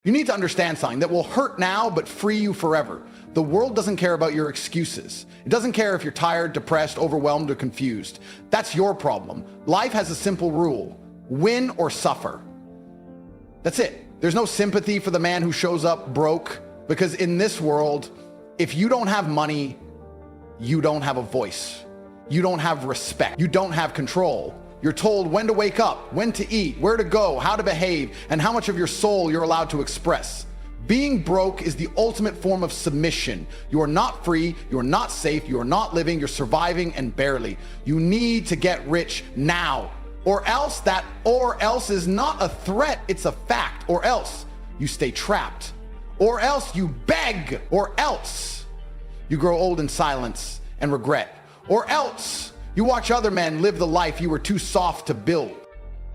You need to understand something that will hurt now but free you forever. The world doesn't care about your excuses. It doesn't care if you're tired, depressed, overwhelmed, or confused. That's your problem. Life has a simple rule: win or suffer. That's it. There's no sympathy for the man who shows up broke, because in this world, if you don't have money, you don't have a voice. You don't have respect. You don't have control. You're told when to wake up, when to eat, where to go, how to behave, and how much of your soul you're allowed to express. Being broke is the ultimate form of submission. You are not free, you are not safe, you are not living, you're surviving, and barely. You need to get rich now, or else that or else is not a threat, it's a fact. Or else you stay trapped, or else you beg, or else you grow old in silence and regret, or else you watch other men live the life you were too soft to build.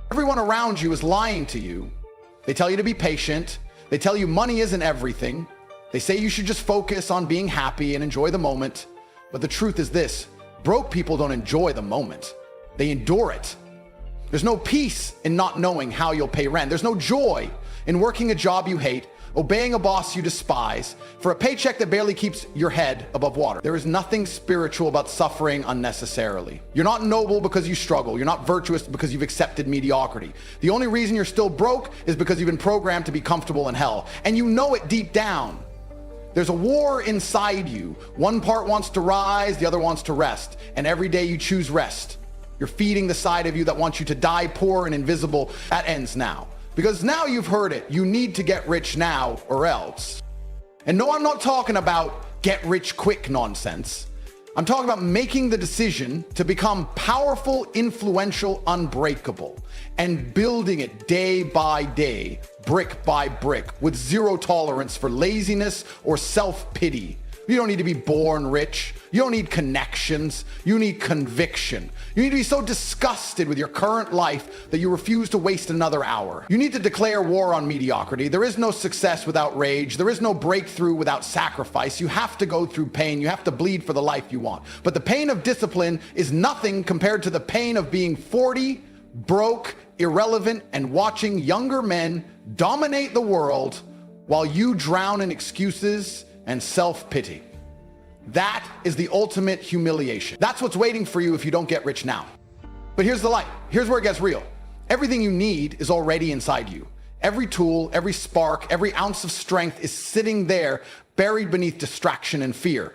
Everyone around you is lying to you. They tell you to be patient. They tell you money isn't everything. They say you should just focus on being happy and enjoy the moment. But the truth is this: broke people don't enjoy the moment. They endure it. There's no peace in not knowing how you'll pay rent. There's no joy in working a job you hate, obeying a boss you despise, for a paycheck that barely keeps your head above water. There is nothing spiritual about suffering unnecessarily. You're not noble because you struggle. You're not virtuous because you've accepted mediocrity. The only reason you're still broke is because you've been programmed to be comfortable in hell, and you know it deep down. There's a war inside you. One part wants to rise, the other wants to rest, and every day you choose rest. You're feeding the side of you that wants you to die poor and invisible. That ends now. Because now you've heard it. You need to get rich now or else. And no, I'm not talking about get rich quick nonsense. I'm talking about making the decision to become powerful, influential, unbreakable, and building it day by day, brick by brick, with zero tolerance for laziness or self-pity. You don't need to be born rich. You don't need connections. You need conviction. You need to be so disgusted with your current life that you refuse to waste another hour. You need to declare war on mediocrity. There is no success without rage. There is no breakthrough without sacrifice. You have to go through pain. You have to bleed for the life you want. But the pain of discipline is nothing compared to the pain of being 40, broke, irrelevant, and watching younger men dominate the world while you drown in excuses and self-pity. That is the ultimate humiliation. That's what's waiting for you if you don't get rich now. But here's the light. Here's where it gets real. Everything you need is already inside you. Every tool, every spark, every ounce of strength is sitting there, buried beneath distraction and fear.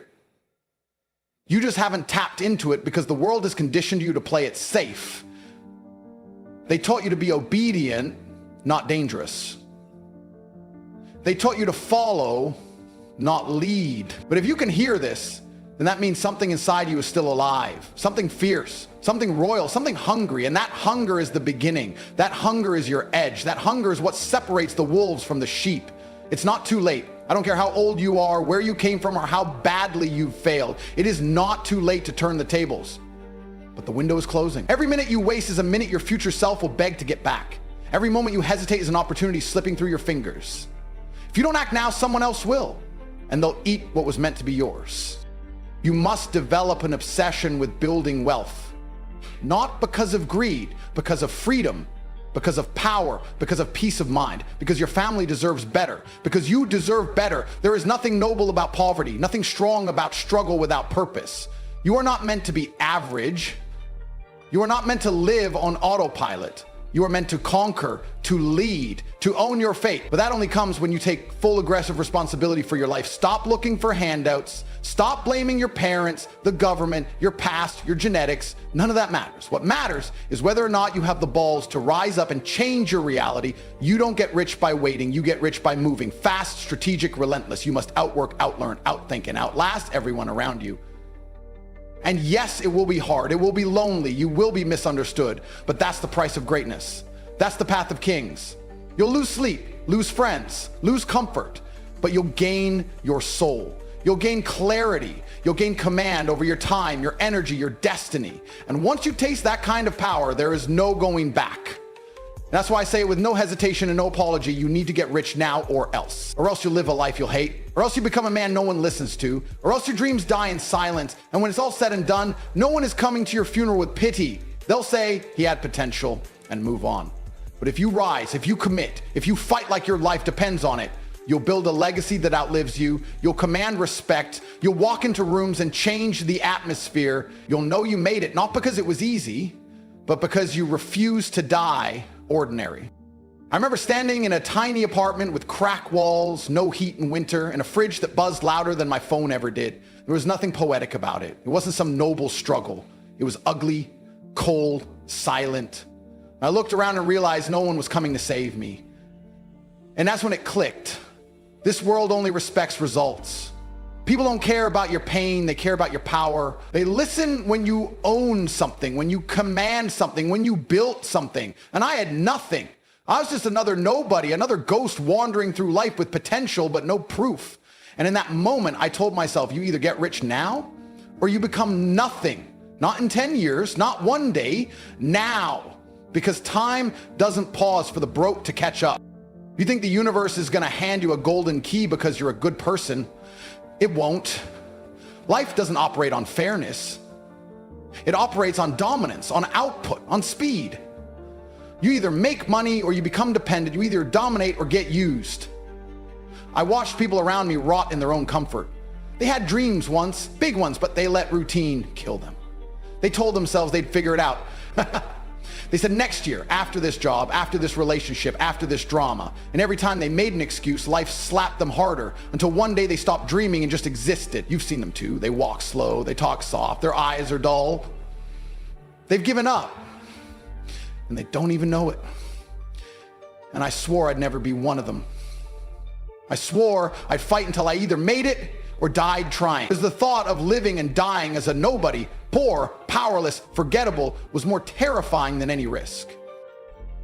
You just haven't tapped into it because the world has conditioned you to play it safe. They taught you to be obedient, not dangerous. They taught you to follow, not lead. But if you can hear this, then that means something inside you is still alive, something fierce, something royal, something hungry. And that hunger is the beginning. That hunger is your edge. That hunger is what separates the wolves from the sheep. It's not too late. I don't care how old you are, where you came from, or how badly you've failed. It is not too late to turn the tables. But the window is closing. Every minute you waste is a minute your future self will beg to get back. Every moment you hesitate is an opportunity slipping through your fingers. If you don't act now, someone else will, and they'll eat what was meant to be yours. You must develop an obsession with building wealth, not because of greed, because of freedom, because of power, because of peace of mind, because your family deserves better, because you deserve better. There is nothing noble about poverty, nothing strong about struggle without purpose. You are not meant to be average. You are not meant to live on autopilot. You are meant to conquer, to lead, to own your fate. But that only comes when you take full aggressive responsibility for your life. Stop looking for handouts. Stop blaming your parents, the government, your past, your genetics. None of that matters. What matters is whether or not you have the balls to rise up and change your reality. You don't get rich by waiting. You get rich by moving. Fast, strategic, relentless. You must outwork, outlearn, outthink, and outlast everyone around you. And yes, it will be hard. It will be lonely. You will be misunderstood. But that's the price of greatness. That's the path of kings. You'll lose sleep, lose friends, lose comfort, but you'll gain your soul. You'll gain clarity. You'll gain command over your time, your energy, your destiny. And once you taste that kind of power, there is no going back. That's why I say with no hesitation and no apology, you need to get rich now or else. Or else you'll live a life you'll hate. Or else you become a man no one listens to. Or else your dreams die in silence. And when it's all said and done, no one is coming to your funeral with pity. They'll say he had potential and move on. But if you rise, if you commit, if you fight like your life depends on it, you'll build a legacy that outlives you. You'll command respect. You'll walk into rooms and change the atmosphere. You'll know you made it, not because it was easy, but because you refused to die ordinary. I remember standing in a tiny apartment with crack walls, no heat in winter, and a fridge that buzzed louder than my phone ever did. There was nothing poetic about it. It wasn't some noble struggle. It was ugly, cold, silent. I looked around and realized no one was coming to save me. And that's when it clicked. This world only respects results. People don't care about your pain, they care about your power. They listen when you own something, when you command something, when you built something. And I had nothing. I was just another nobody, another ghost wandering through life with potential but no proof. And in that moment, I told myself, you either get rich now or you become nothing. Not in 10 years, not one day, now. Because time doesn't pause for the broke to catch up. You think the universe is gonna hand you a golden key because you're a good person? It won't. Life doesn't operate on fairness. It operates on dominance, on output, on speed. You either make money or you become dependent. You either dominate or get used. I watched people around me rot in their own comfort. They had dreams once, big ones, but they let routine kill them. They told themselves they'd figure it out. They said next year, after this job, after this relationship, after this drama. And every time they made an excuse, life slapped them harder until one day they stopped dreaming and just existed. You've seen them too. They walk slow, they talk soft, their eyes are dull. They've given up. And they don't even know it. And I swore I'd never be one of them. I swore I'd fight until I either made it or died trying. Because the thought of living and dying as a nobody, poor, powerless, forgettable, was more terrifying than any risk.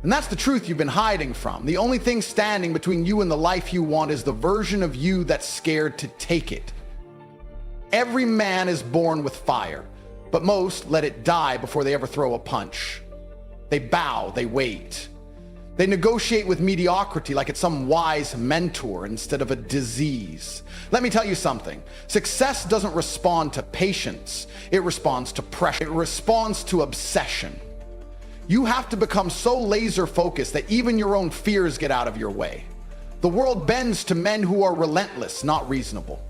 And that's the truth you've been hiding from. The only thing standing between you and the life you want is the version of you that's scared to take it. Every man is born with fire, but most let it die before they ever throw a punch. They bow, they wait. They negotiate with mediocrity like it's some wise mentor instead of a disease. Let me tell you something. Success doesn't respond to patience. It responds to pressure. It responds to obsession. You have to become so laser focused that even your own fears get out of your way. The world bends to men who are relentless, not reasonable.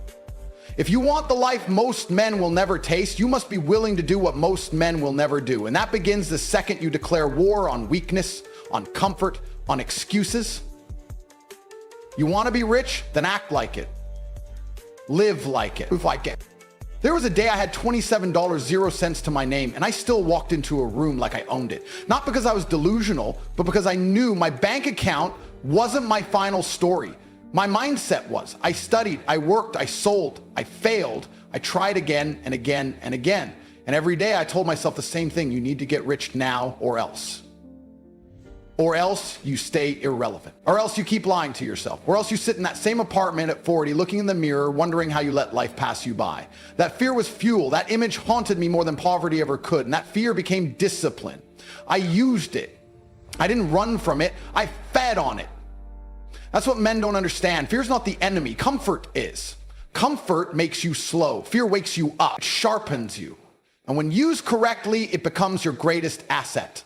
If you want the life most men will never taste, you must be willing to do what most men will never do. And that begins the second you declare war on weakness, on comfort, on excuses. You want to be rich? Then act like it. Live like it. Move like it. There was a day I had $27, 0 cents to my name, and I still walked into a room like I owned it. Not because I was delusional, but because I knew my bank account wasn't my final story. My mindset was, I studied, I worked, I sold, I failed, I tried again and again and again. And every day I told myself the same thing, you need to get rich now or else. Or else you stay irrelevant. Or else you keep lying to yourself. Or else you sit in that same apartment at 40, looking in the mirror, wondering how you let life pass you by. That fear was fuel. That image haunted me more than poverty ever could. And that fear became discipline. I used it. I didn't run from it. I fed on it. That's what men don't understand. Fear's not the enemy. Comfort is. Comfort makes you slow. Fear wakes you up. It sharpens you. And when used correctly, it becomes your greatest asset.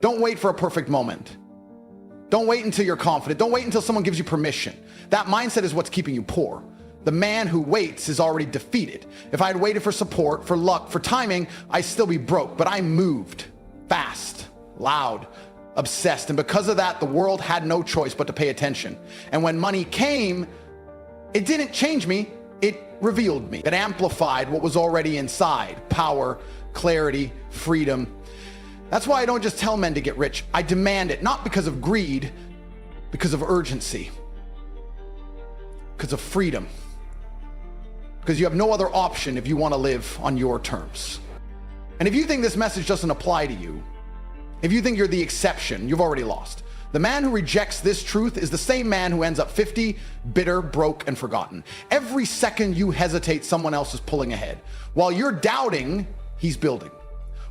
Don't wait for a perfect moment. Don't wait until you're confident. Don't wait until someone gives you permission. That mindset is what's keeping you poor. The man who waits is already defeated. If I had waited for support, for luck, for timing, I'd still be broke. But I moved fast, loud, obsessed. And because of that, the world had no choice but to pay attention. And when money came, it didn't change me. It revealed me. It amplified what was already inside: power, clarity, freedom. That's why I don't just tell men to get rich. I demand it, not because of greed, because of urgency, because of freedom, because you have no other option if you want to live on your terms. And if you think this message doesn't apply to you, if you think you're the exception, you've already lost. The man who rejects this truth is the same man who ends up 50, bitter, broke, and forgotten. Every second you hesitate, someone else is pulling ahead. While you're doubting, he's building.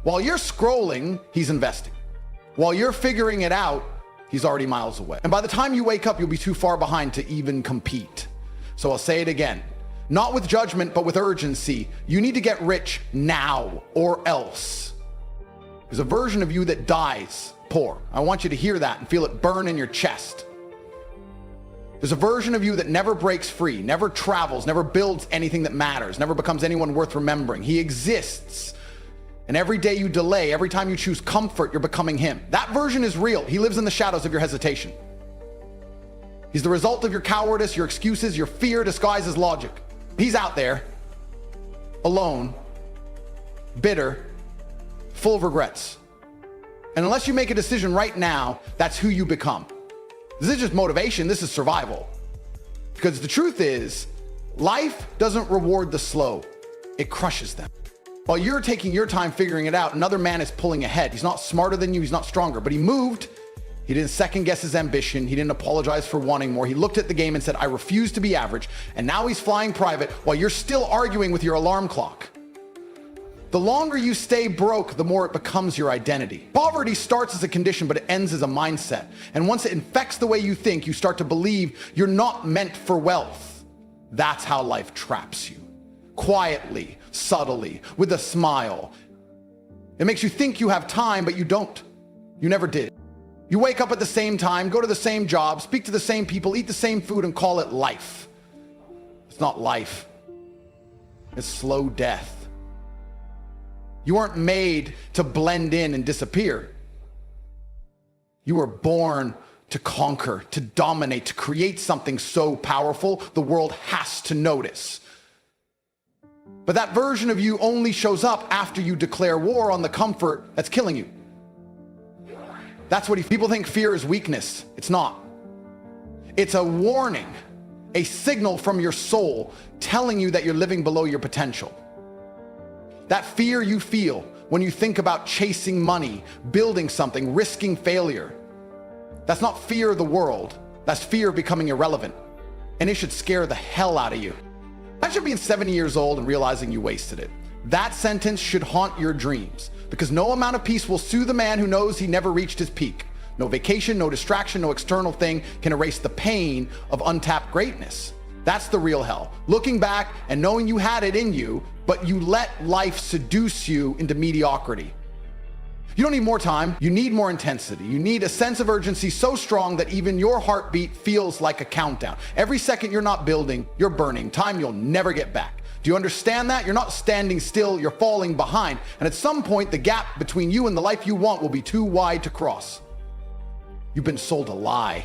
While you're scrolling, he's investing. While you're figuring it out, he's already miles away. And by the time you wake up, you'll be too far behind to even compete. So I'll say it again. Not with judgment, but with urgency. You need to get rich now or else. There's a version of you that dies poor. I want you to hear that and feel it burn in your chest. There's a version of you that never breaks free, never travels, never builds anything that matters, never becomes anyone worth remembering. He exists. And every day you delay, every time you choose comfort, you're becoming him. That version is real. He lives in the shadows of your hesitation. He's the result of your cowardice, your excuses, your fear disguised as logic. He's out there, alone, bitter, full of regrets. And unless you make a decision right now, that's who you become. This is just motivation, this is survival. Because the truth is, life doesn't reward the slow, it crushes them. While you're taking your time figuring it out, another man is pulling ahead. He's not smarter than you, he's not stronger, but he moved. He didn't second guess his ambition. He didn't apologize for wanting more. He looked at the game and said, I refuse to be average. And now he's flying private while you're still arguing with your alarm clock. The longer you stay broke, the more it becomes your identity. Poverty starts as a condition, but it ends as a mindset. And once it infects the way you think, you start to believe you're not meant for wealth. That's how life traps you. Quietly, subtly, with a smile. It makes you think you have time, but you don't. You never did. You wake up at the same time, go to the same job, speak to the same people, eat the same food, and call it life. It's not life. It's slow death. You weren't made to blend in and disappear. You were born to conquer, to dominate, to create something so powerful the world has to notice. But that version of you only shows up after you declare war on the comfort that's killing you. That's what people think fear is weakness. It's not. It's a warning, a signal from your soul telling you that you're living below your potential. That fear you feel when you think about chasing money, building something, risking failure, that's not fear of the world. That's fear of becoming irrelevant. And it should scare the hell out of you. Imagine being 70 years old and realizing you wasted it. That sentence should haunt your dreams, because no amount of peace will soothe the man who knows he never reached his peak. No vacation, no distraction, no external thing can erase the pain of untapped greatness. That's the real hell. Looking back and knowing you had it in you, but you let life seduce you into mediocrity. You don't need more time, you need more intensity. You need a sense of urgency so strong that even your heartbeat feels like a countdown. Every second you're not building, you're burning time you'll never get back. Do you understand that? You're not standing still, you're falling behind. And at some point, the gap between you and the life you want will be too wide to cross. You've been sold a lie.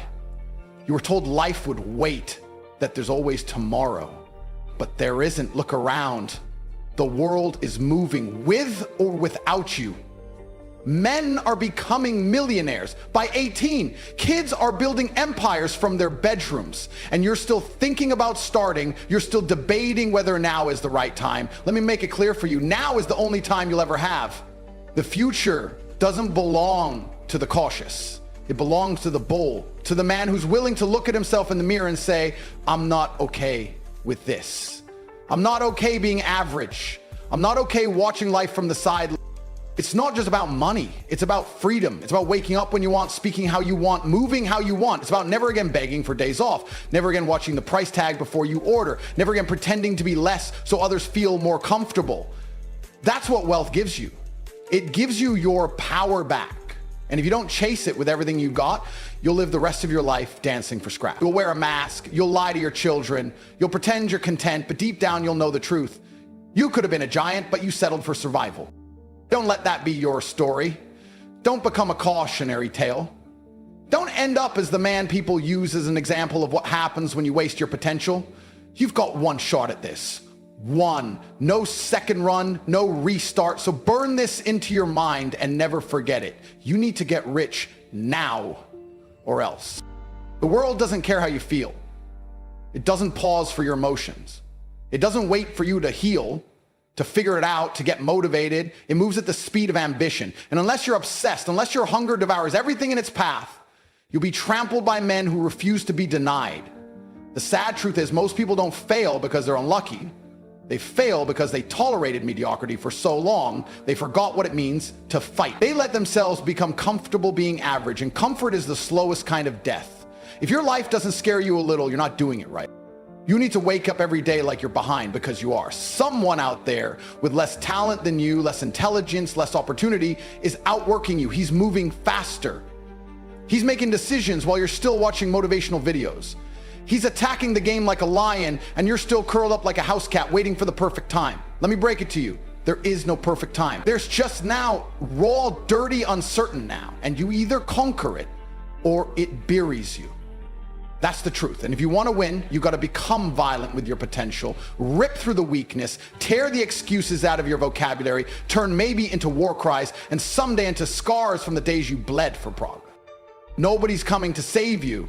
You were told life would wait, that there's always tomorrow. But there isn't. Look around. The world is moving with or without you. Men are becoming millionaires by 18. Kids are building empires from their bedrooms. And you're still thinking about starting. You're still debating whether now is the right time. Let me make it clear for you. Now is the only time you'll ever have. The future doesn't belong to the cautious. It belongs to the bold, to the man who's willing to look at himself in the mirror and say, I'm not okay with this. I'm not okay being average. I'm not okay watching life from the side. It's not just about money. It's about freedom. It's about waking up when you want, speaking how you want, moving how you want. It's about never again begging for days off, never again watching the price tag before you order, never again pretending to be less so others feel more comfortable. That's what wealth gives you. It gives you your power back. And if you don't chase it with everything you got, you'll live the rest of your life dancing for scraps. You'll wear a mask, you'll lie to your children, you'll pretend you're content, but deep down you'll know the truth. You could have been a giant, but you settled for survival. Don't let that be your story. Don't become a cautionary tale. Don't end up as the man people use as an example of what happens when you waste your potential. You've got one shot at this. One. No second run, no restart. So burn this into your mind and never forget it. You need to get rich now or else. The world doesn't care how you feel. It doesn't pause for your emotions. It doesn't wait for you to heal, to figure it out, to get motivated. It moves at the speed of ambition. And unless you're obsessed, unless your hunger devours everything in its path, you'll be trampled by men who refuse to be denied. The sad truth is most people don't fail because they're unlucky. They fail because they tolerated mediocrity for so long, they forgot what it means to fight. They let themselves become comfortable being average, and comfort is the slowest kind of death. If your life doesn't scare you a little, you're not doing it right. You need to wake up every day like you're behind, because you are. Someone out there with less talent than you, less intelligence, less opportunity is outworking you. He's moving faster. He's making decisions while you're still watching motivational videos. He's attacking the game like a lion, and you're still curled up like a house cat waiting for the perfect time. Let me break it to you. There is no perfect time. There's just now raw, dirty, uncertain now, and you either conquer it or it buries you. That's the truth. And if you want to win, you got to become violent with your potential, rip through the weakness, tear the excuses out of your vocabulary, turn maybe into war cries, and someday into scars from the days you bled for progress. Nobody's coming to save you.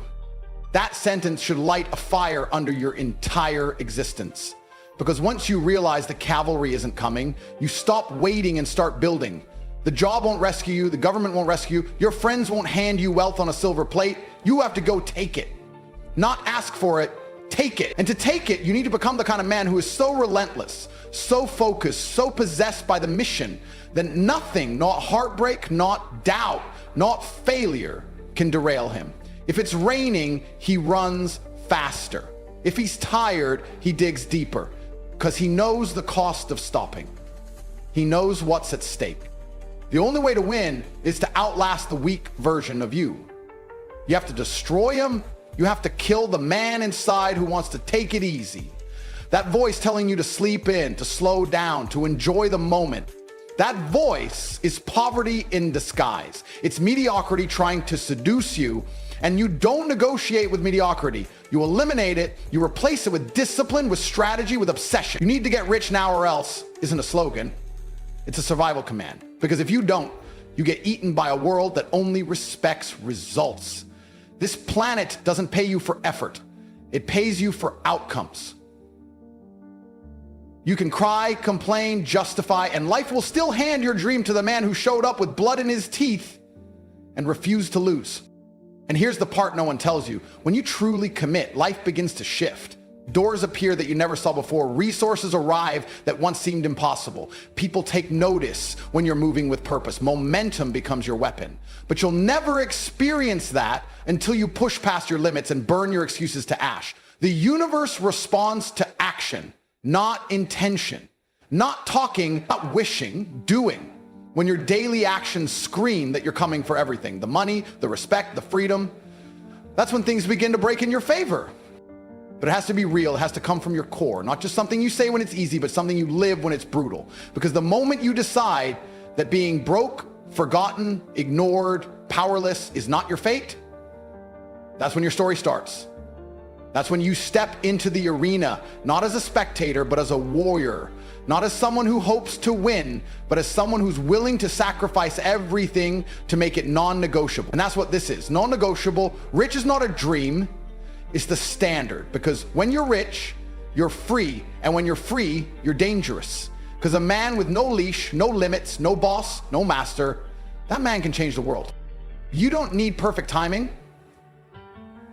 That sentence should light a fire under your entire existence. Because once you realize the cavalry isn't coming, you stop waiting and start building. The job won't rescue you. The government won't rescue you. Your friends won't hand you wealth on a silver plate. You have to go take it. Not ask for it, take it. And to take it, you need to become the kind of man who is so relentless, so focused, so possessed by the mission that nothing, not heartbreak, not doubt, not failure can derail him. If it's raining, he runs faster. If he's tired, he digs deeper, because he knows the cost of stopping. He knows what's at stake. The only way to win is to outlast the weak version of you. You have to destroy him. You have to kill the man inside who wants to take it easy. That voice telling you to sleep in, to slow down, to enjoy the moment. That voice is poverty in disguise. It's mediocrity trying to seduce you, and you don't negotiate with mediocrity. You eliminate it, you replace it with discipline, with strategy, with obsession. You need to get rich now or else isn't a slogan. It's a survival command. Because if you don't, you get eaten by a world that only respects results. This planet doesn't pay you for effort. It pays you for outcomes. You can cry, complain, justify, and life will still hand your dream to the man who showed up with blood in his teeth and refused to lose. And here's the part no one tells you. When you truly commit, life begins to shift. Doors appear that you never saw before. Resources arrive that once seemed impossible. People take notice when you're moving with purpose. Momentum becomes your weapon. But you'll never experience that until you push past your limits and burn your excuses to ash. The universe responds to action, not intention. Not talking, not wishing, doing. When your daily actions scream that you're coming for everything, the money, the respect, the freedom, that's when things begin to break in your favor. But it has to be real. It has to come from your core, not just something you say when it's easy, but something you live when it's brutal. Because the moment you decide that being broke, forgotten, ignored, powerless is not your fate, that's when your story starts. That's when you step into the arena, not as a spectator, but as a warrior. Not as someone who hopes to win, but as someone who's willing to sacrifice everything to make it non-negotiable. And that's what this is, non-negotiable. Rich is not a dream. It's the standard, because when you're rich, you're free. And when you're free, you're dangerous. Because a man with no leash, no limits, no boss, no master, that man can change the world. You don't need perfect timing.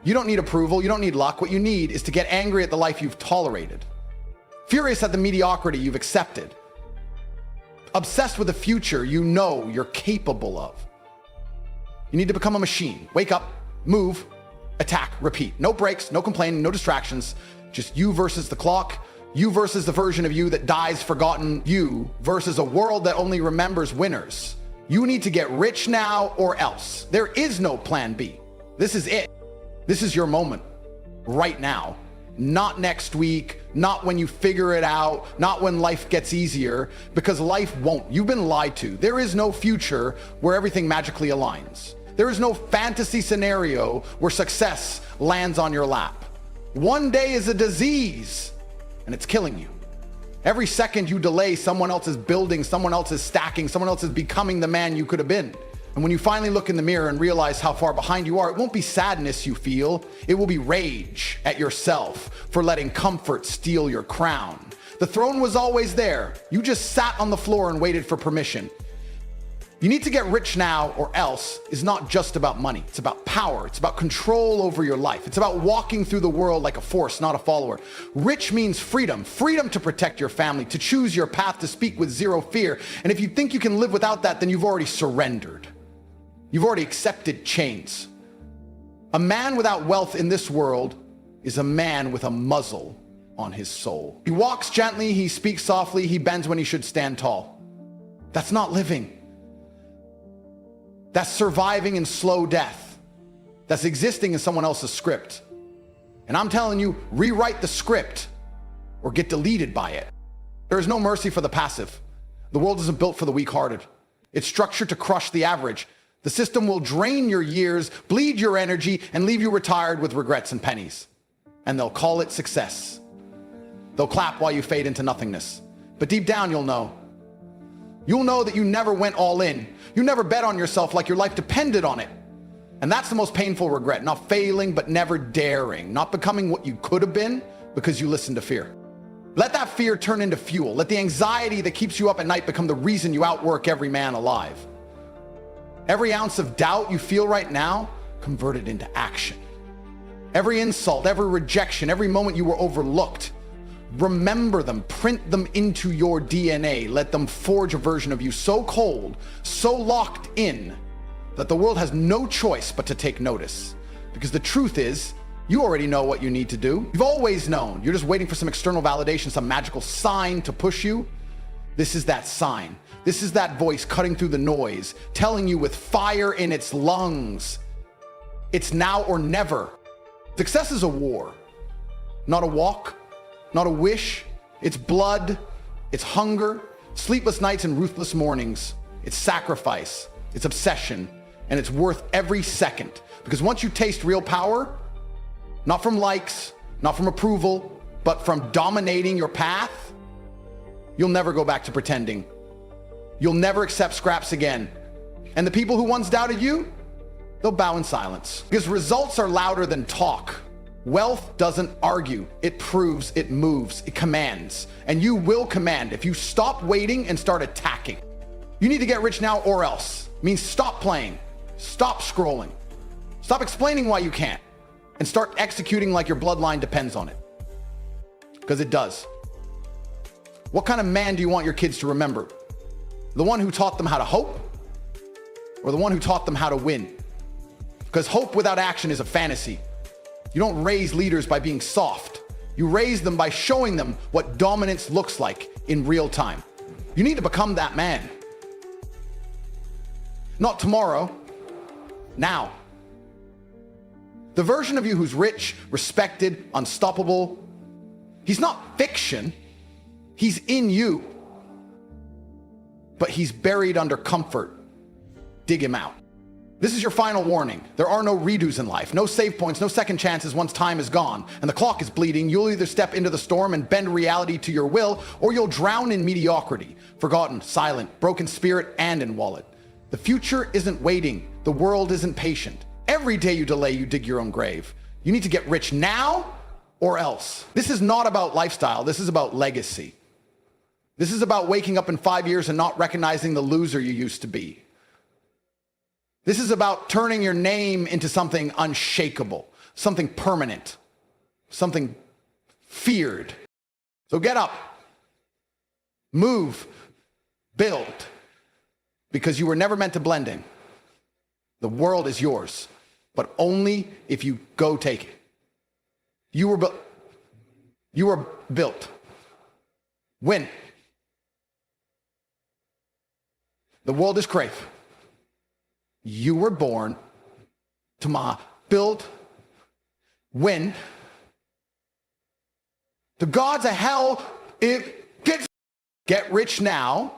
You don't need approval. You don't need luck. What you need is to get angry at the life you've tolerated. Furious at the mediocrity you've accepted. Obsessed with the future you know you're capable of. You need to become a machine. Wake up, move, attack, repeat. No breaks, no complaining, no distractions. Just you versus the clock. You versus the version of you that dies forgotten. You versus a world that only remembers winners. You need to get rich now or else. There is no plan B. This is it. This is your moment right now. Not next week, not when you figure it out, not when life gets easier, because life won't. You've been lied to. There is no future where everything magically aligns. There is no fantasy scenario where success lands on your lap. One day is a disease and it's killing you. Every second you delay, someone else is building, someone else is stacking, someone else is becoming the man you could have been. And when you finally look in the mirror and realize how far behind you are, it won't be sadness you feel. It will be rage at yourself for letting comfort steal your crown. The throne was always there. You just sat on the floor and waited for permission. You need to get rich now or else is not just about money. It's about power. It's about control over your life. It's about walking through the world like a force, not a follower. Rich means freedom. Freedom to protect your family, to choose your path, to speak with zero fear. And if you think you can live without that, then you've already surrendered. You've already accepted chains. A man without wealth in this world is a man with a muzzle on his soul. He walks gently, he speaks softly, he bends when he should stand tall. That's not living. That's surviving in slow death. That's existing in someone else's script. And I'm telling you, rewrite the script or get deleted by it. There is no mercy for the passive. The world isn't built for the weak-hearted. It's structured to crush the average. The system will drain your years, bleed your energy, and leave you retired with regrets and pennies. And they'll call it success. They'll clap while you fade into nothingness. But deep down, you'll know. You'll know that you never went all in. You never bet on yourself like your life depended on it. And that's the most painful regret. Not failing, but never daring. Not becoming what you could have been because you listened to fear. Let that fear turn into fuel. Let the anxiety that keeps you up at night become the reason you outwork every man alive. Every ounce of doubt you feel right now, convert it into action. Every insult, every rejection, every moment you were overlooked, remember them, print them into your DNA. Let them forge a version of you so cold, so locked in, that the world has no choice but to take notice. Because the truth is, you already know what you need to do. You've always known. You're just waiting for some external validation, some magical sign to push you. This is that sign. This is that voice cutting through the noise, telling you with fire in its lungs, it's now or never. Success is a war, not a walk, not a wish. It's blood, it's hunger, sleepless nights and ruthless mornings. It's sacrifice, it's obsession, and it's worth every second. Because once you taste real power, not from likes, not from approval, but from dominating your path, you'll never go back to pretending. You'll never accept scraps again. And the people who once doubted you, they'll bow in silence. Because results are louder than talk. Wealth doesn't argue. It proves, it moves, it commands. And you will command if you stop waiting and start attacking. You need to get rich now or else. It means stop playing, stop scrolling, stop explaining why you can't, and start executing like your bloodline depends on it. Because it does. What kind of man do you want your kids to remember? The one who taught them how to hope, or the one who taught them how to win? Because hope without action is a fantasy. You don't raise leaders by being soft. You raise them by showing them what dominance looks like in real time. You need to become that man. Not tomorrow, now. The version of you who's rich, respected, unstoppable, he's not fiction, he's in you. But he's buried under comfort. Dig him out. This is your final warning. There are no redos in life, no save points, no second chances once time is gone and the clock is bleeding. You'll either step into the storm and bend reality to your will, or you'll drown in mediocrity, forgotten, silent, broken spirit, and in wallet. The future isn't waiting. The world isn't patient. Every day you delay, you dig your own grave. You need to get rich now or else. This is not about lifestyle. This is about legacy. This is about waking up in 5 years and not recognizing the loser you used to be. This is about turning your name into something unshakable, something permanent, something feared. So get up, move, build, because you were never meant to blend in. The world is yours, but only if you go take it. You were built. Win. The world is crave. You were born to build, win. The gods of hell, get rich now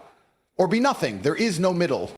or be nothing. There is no middle.